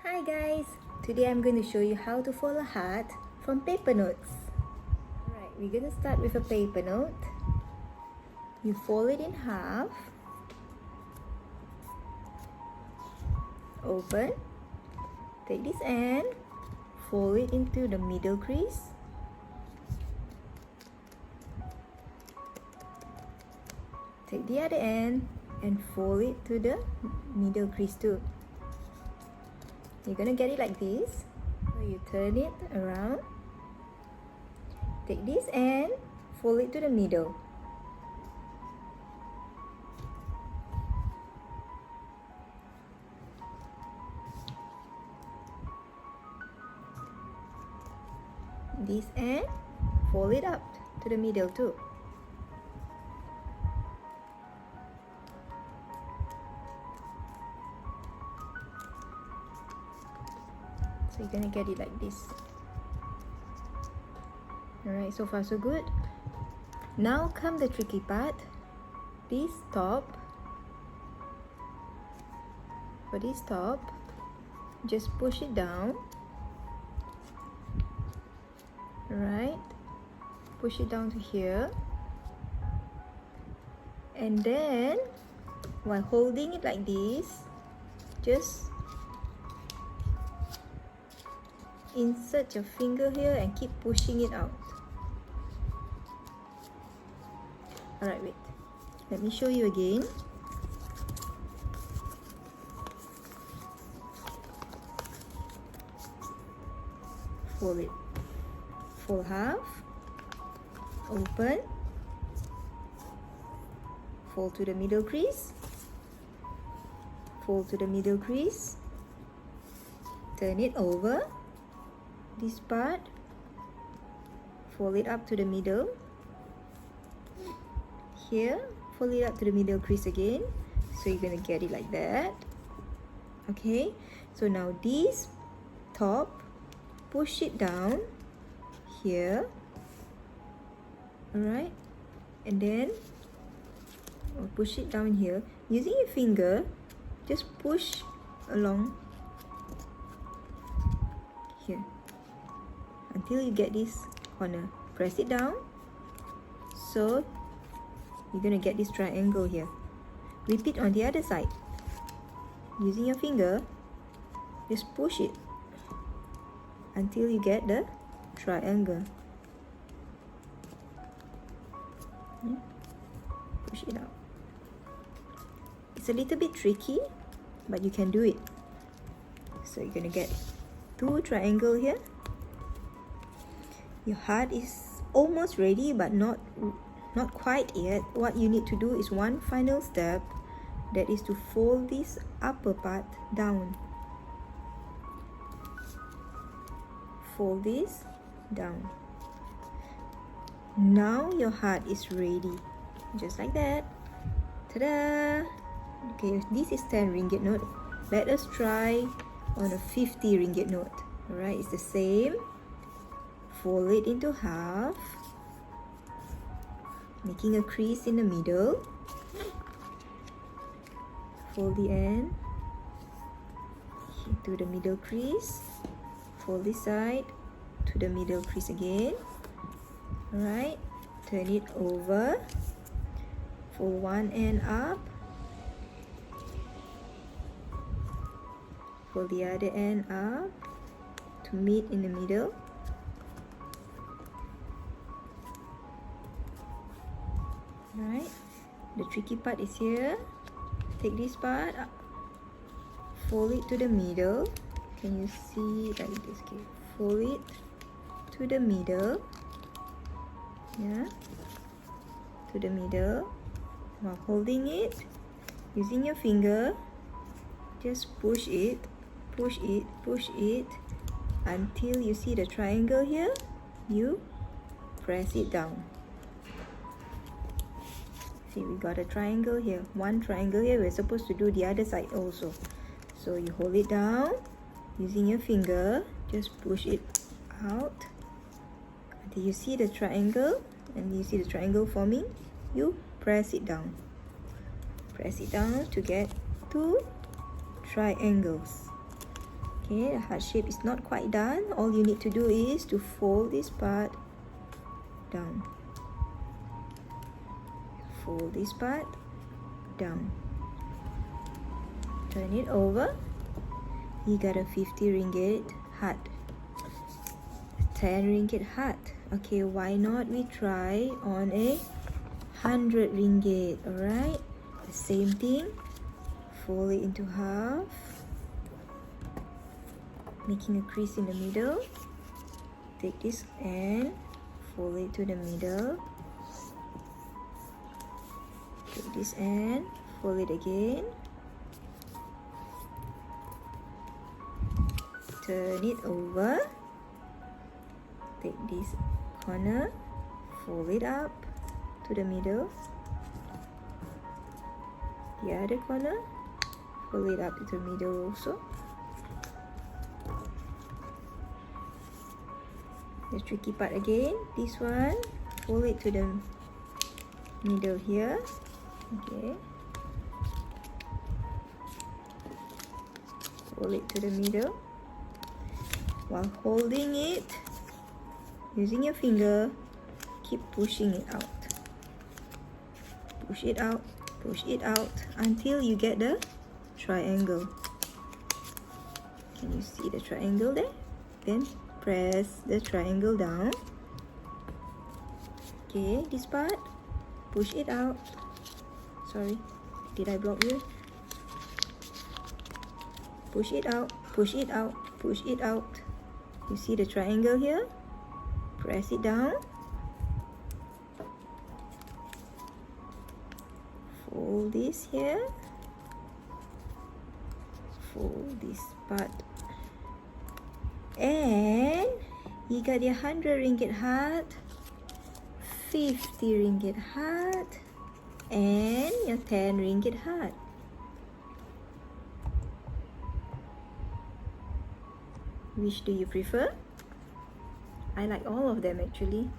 Hi guys! Today I'm going to show you how to fold a heart from paper notes. Alright, we're going to start with a paper note. You fold it in half. Open. Take this end. Fold it into the middle crease. Take the other end and fold it to the middle crease too. You're gonna get it like this. So you turn it around. Take this end, fold it to the middle. This end, fold it up to the middle too. So you're gonna get it like this. Alright, so far so good. Now come the tricky part. This top, for this top, just push it down. Alright, push it down to here. And then, while holding it like this, just insert your finger here and keep pushing it out. Alright, wait. Let me show you again. Fold it. Fold half. Open. Fold to the middle crease. Fold to the middle crease. Turn it over. This part, fold it up to the middle. Here, fold it up to the middle crease again. So you're gonna get it like that. Okay, so now this top, push it down here. Alright, and then push it down here. Using your finger, just push along here until you get this corner. Press it down. So you're gonna get this triangle here. Repeat on the other side. Using your finger, just push it until you get the triangle. Push it out. It's a little bit tricky, but you can do it. So you're gonna get two triangles here. Your heart is almost ready, but not quite yet. What you need to do is one final step, that is to fold this upper part down. Fold this down. Now your heart is ready, just like that. Ta-da! Okay, this is 10 ringgit note. Let us try on a 50 ringgit note. Alright, it's the same. Fold it into half, making a crease in the middle. Fold the end to the middle crease. Fold this side to the middle crease again. Alright, turn it over. Fold one end up. Fold the other end up to meet in the middle. Alright, the tricky part is here. Take this part, fold it to the middle. Can you see it like this? Okay, fold it to the middle. Yeah, to the middle. While holding it, using your finger, just push it, push it, push it until you see the triangle here. You press it down. See, we got a triangle here. One triangle here. We're supposed to do the other side also. So you hold it down using your finger. Just push it out until you see the triangle, and you see the triangle forming. You press it down. Press it down to get two triangles. Okay, the heart shape is not quite done. All you need to do is to fold this part down. Fold this part down. Turn it over. You got a 50 ringgit heart. 10 ringgit heart. Okay, why not we try on a 100 ringgit, alright? The same thing. Fold it into half. Making a crease in the middle. Take this and fold it to the middle. Take this and fold it again. Turn it over. Take this corner, fold it up to the middle. The other corner, fold it up to the middle also. The tricky part again, this one, fold it to the middle here. Okay. Fold it to the middle. While holding it, using your finger, keep pushing it out. Push it out, push it out until you get the triangle. Can you see the triangle there? Then press the triangle down. Okay, this part, push it out. Sorry, did I block you? Push it out, push it out, push it out. You see the triangle here? Press it down. Fold this here. Fold this part. And you got your 100 ringgit heart, 50 ringgit heart, and your 10 ringgit heart. Which do you prefer? I like all of them actually,